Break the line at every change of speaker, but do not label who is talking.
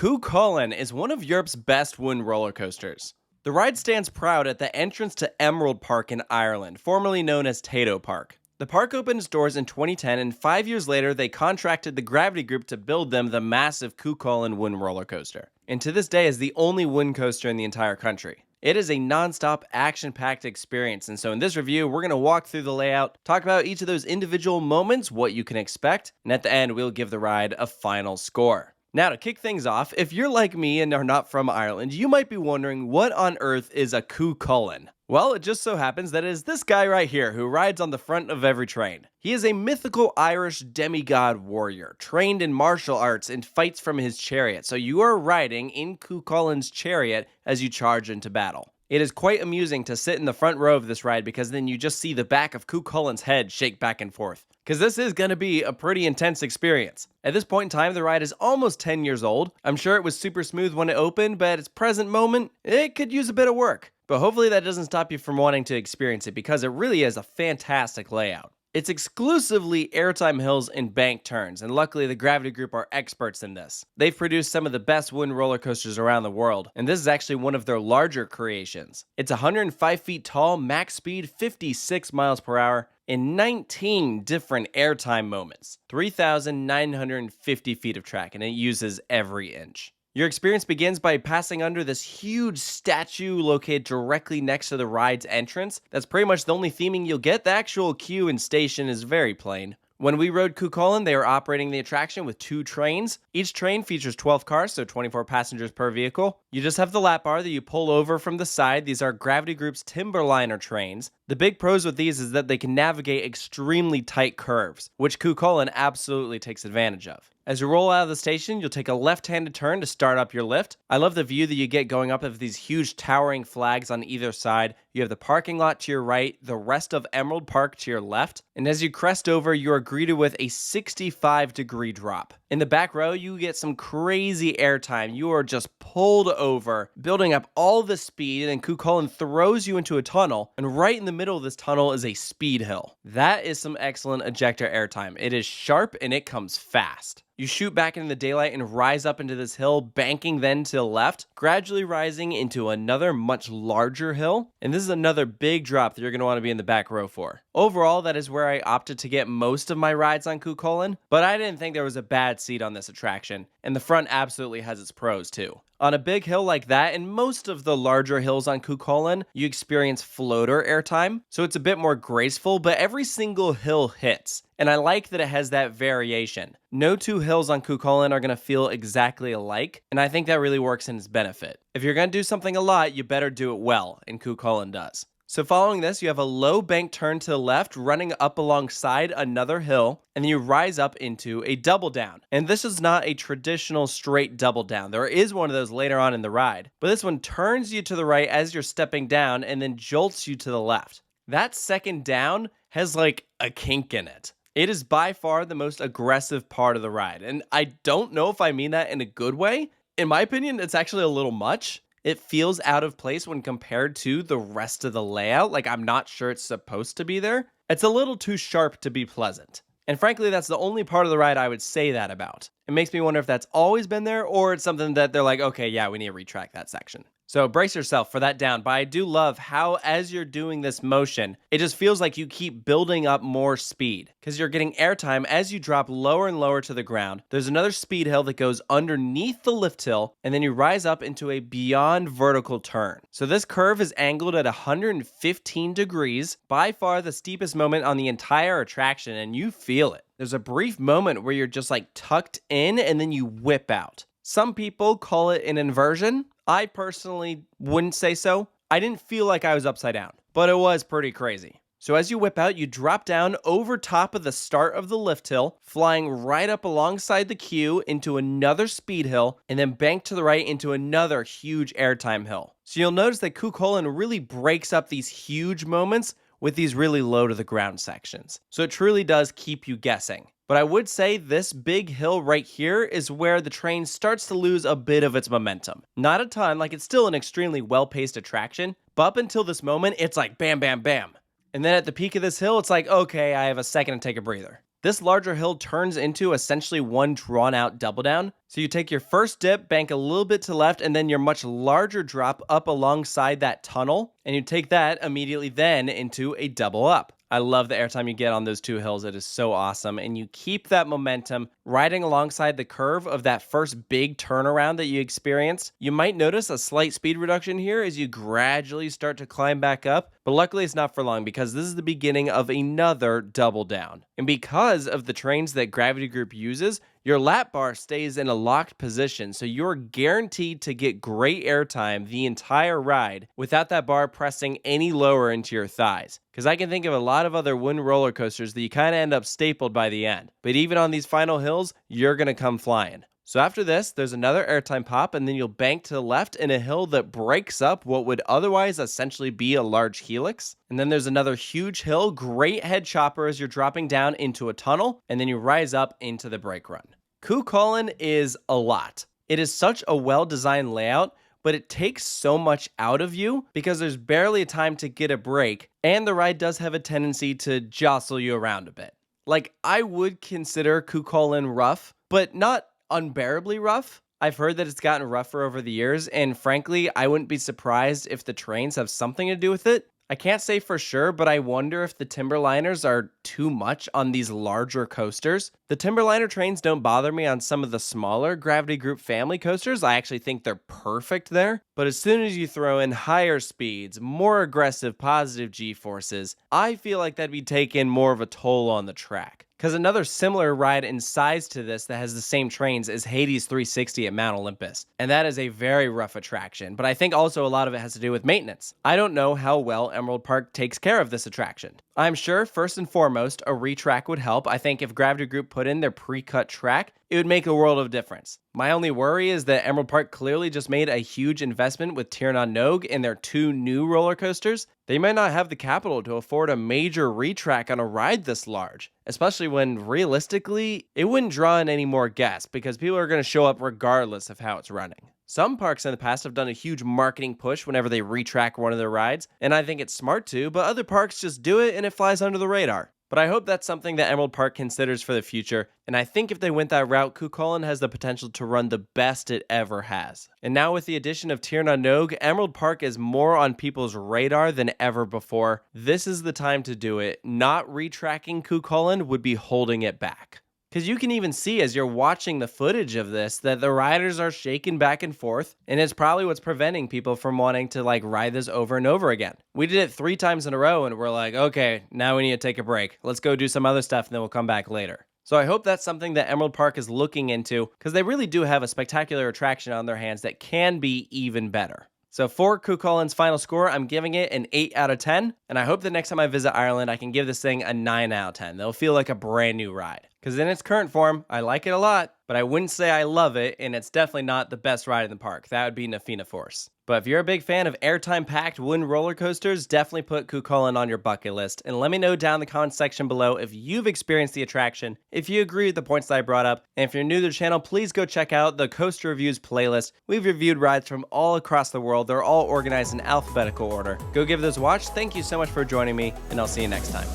Cú Chulainn is one of Europe's best wooden roller coasters. The ride stands proud at the entrance to Emerald Park in Ireland, formerly known as Tato Park. The park opened its doors in 2010, and 5 years later, they contracted the Gravity Group to build them the massive Cú Chulainn wooden roller coaster. And to this day is the only wooden coaster in the entire country. It is a non-stop, action-packed experience, and so in this review, we're going to walk through the layout, talk about each of those individual moments, what you can expect, and at the end, we'll give the ride a final score. Now, to kick things off, if you're like me and are not from Ireland, you might be wondering what on earth is a Cú Chulainn? Well, it just so happens that it is this guy right here who rides on the front of every train. He is a mythical Irish demigod warrior, trained in martial arts and fights from his chariot, so you are riding in Cú Chulainn's chariot as you charge into battle. It is quite amusing to sit in the front row of this ride because then you just see the back of Cú Chulainn's head shake back and forth. Because this is going to be a pretty intense experience. At this point in time, the ride is almost 10 years old. I'm sure it was super smooth when it opened, but at its present moment, it could use a bit of work. But hopefully that doesn't stop you from wanting to experience it because it really is a fantastic layout. It's exclusively airtime hills and bank turns, and luckily the Gravity Group are experts in this. They've produced some of the best wooden roller coasters around the world, and this is actually one of their larger creations. It's 105 feet tall, max speed 56 miles per hour, and 19 different airtime moments. 3,950 feet of track, and it uses every inch. Your experience begins by passing under this huge statue located directly next to the ride's entrance. That's pretty much the only theming you'll get. The actual queue and station is very plain. When we rode Cú Chulainn, they were operating the attraction with 2 trains. Each train features 12 cars, so 24 passengers per vehicle. You just have the lap bar that you pull over from the side. These are Gravity Group's Timberliner trains. The big pros with these is that they can navigate extremely tight curves, which Cú Chulainn absolutely takes advantage of. As you roll out of the station, you'll take a left-handed turn to start up your lift. I love the view that you get going up of these huge towering flags on either side. You have the parking lot to your right, the rest of Emerald Park to your left, and as you crest over, you are greeted with a 65-degree drop. In the back row, you get some crazy airtime. You are just pulled over, building up all the speed, and Cú Chulainn throws you into a tunnel, and right in the middle of this tunnel is a speed hill. That is some excellent ejector airtime. It is sharp and it comes fast. You shoot back into the daylight and rise up into this hill, banking then to the left, gradually rising into another much larger hill. And this is another big drop that you're going to want to be in the back row for. Overall, that is where I opted to get most of my rides on Cú Chulainn, but I didn't think there was a bad seat on this attraction, and the front absolutely has its pros too. On a big hill like that, and most of the larger hills on Cú Chulainn, you experience floater airtime, so it's a bit more graceful, but every single hill hits. And I like that it has that variation. No 2 hills on Cú Chulainn are going to feel exactly alike, and I think that really works in its benefit. If you're going to do something a lot, you better do it well, and Cú Chulainn does. So following this, you have a low bank turn to the left, running up alongside another hill, and then you rise up into a double down. And this is not a traditional straight double down. There is one of those later on in the ride, but this one turns you to the right as you're stepping down and then jolts you to the left. That second down has like a kink in it. It is by far the most aggressive part of the ride, and I don't know if I mean that in a good way. In my opinion, it's actually a little much. It feels out of place when compared to the rest of the layout, like I'm not sure it's supposed to be there. It's a little too sharp to be pleasant. And frankly, that's the only part of the ride I would say that about. It makes me wonder if that's always been there, or it's something that they're like, okay, yeah, we need to retrack that section. So brace yourself for that down, but I do love how as you're doing this motion, it just feels like you keep building up more speed because you're getting airtime as you drop lower and lower to the ground. There's another speed hill that goes underneath the lift hill, and then you rise up into a beyond vertical turn. So this curve is angled at 115 degrees, by far the steepest moment on the entire attraction, and you feel it. There's a brief moment where you're just like tucked in and then you whip out. Some people call it an inversion. I personally wouldn't say so. I didn't feel like I was upside down, but it was pretty crazy. So as you whip out, you drop down over top of the start of the lift hill, flying right up alongside the queue into another speed hill, and then bank to the right into another huge airtime hill. So you'll notice that Cú Chulainn really breaks up these huge moments with these really low to the ground sections. So it truly does keep you guessing. But I would say this big hill right here is where the train starts to lose a bit of its momentum. Not a ton, like it's still an extremely well-paced attraction, but up until this moment, it's like bam, bam, bam. And then at the peak of this hill, it's like, okay, I have a second to take a breather. This larger hill turns into essentially one drawn out double down. So you take your first dip, bank a little bit to left, and then your much larger drop up alongside that tunnel. And you take that immediately then into a double up. I love the airtime you get on those two hills. It is so awesome. And you keep that momentum riding alongside the curve of that first big turnaround that you experienced. You might notice a slight speed reduction here as you gradually start to climb back up. But luckily it's not for long because this is the beginning of another double down. And because of the trains that Gravity Group uses, your lap bar stays in a locked position, so you're guaranteed to get great airtime the entire ride without that bar pressing any lower into your thighs. Because I can think of a lot of other wooden roller coasters that you kind of end up stapled by the end. But even on these final hills, you're going to come flying. So after this, there's another airtime pop, and then you'll bank to the left in a hill that breaks up what would otherwise essentially be a large helix. And then there's another huge hill, great head chopper as you're dropping down into a tunnel, and then you rise up into the brake run. Cú Chulainn is a lot. It is such a well-designed layout, but it takes so much out of you because there's barely time to get a break, and the ride does have a tendency to jostle you around a bit. Like, I would consider Cú Chulainn rough, but not unbearably rough. I've heard that it's gotten rougher over the years, and frankly, I wouldn't be surprised if the trains have something to do with it. I can't say for sure, but I wonder if the Timberliners are too much on these larger coasters. The Timberliner trains don't bother me on some of the smaller Gravity Group family coasters. I actually think they're perfect there. But as soon as you throw in higher speeds, more aggressive positive G-forces, I feel like that'd be taking more of a toll on the track. Because another similar ride in size to this that has the same trains is Hades 360 at Mount Olympus. And that is a very rough attraction, but I think also a lot of it has to do with maintenance. I don't know how well Emerald Park takes care of this attraction. I'm sure, first and foremost, a retrack would help. I think if Gravity Group put in their pre-cut track, it would make a world of difference. My only worry is that Emerald Park clearly just made a huge investment with Tir na Nog and their two new roller coasters. They might not have the capital to afford a major retrack on a ride this large, especially when, realistically, it wouldn't draw in any more guests because people are going to show up regardless of how it's running. Some parks in the past have done a huge marketing push whenever they retrack one of their rides, and I think it's smart to, but other parks just do it and it flies under the radar. But I hope that's something that Emerald Park considers for the future, and I think if they went that route, Cú Chulainn has the potential to run the best it ever has. And now with the addition of Tir na Nog, Emerald Park is more on people's radar than ever before. This is the time to do it. Not retracking Cú Chulainn would be holding it back. Because you can even see as you're watching the footage of this that the riders are shaking back and forth, and it's probably what's preventing people from wanting to ride this over and over again. We did it 3 times in a row and we're like, okay, now we need to take a break. Let's go do some other stuff and then we'll come back later. So I hope that's something that Emerald Park is looking into because they really do have a spectacular attraction on their hands that can be even better. So for Cú Chulainn's final score, I'm giving it an 8 out of 10, and I hope the next time I visit Ireland, I can give this thing a 9 out of 10. They'll feel like a brand new ride. Because in its current form, I like it a lot, but I wouldn't say I love it, and it's definitely not the best ride in the park. That would be Nafina Force. But if you're a big fan of airtime-packed wooden roller coasters, definitely put Cú Chulainn on your bucket list. And let me know down in the comments section below if you've experienced the attraction, if you agree with the points that I brought up, and if you're new to the channel, please go check out the Coaster Reviews playlist. We've reviewed rides from all across the world. They're all organized in alphabetical order. Go give those a watch. Thank you so much for joining me, and I'll see you next time.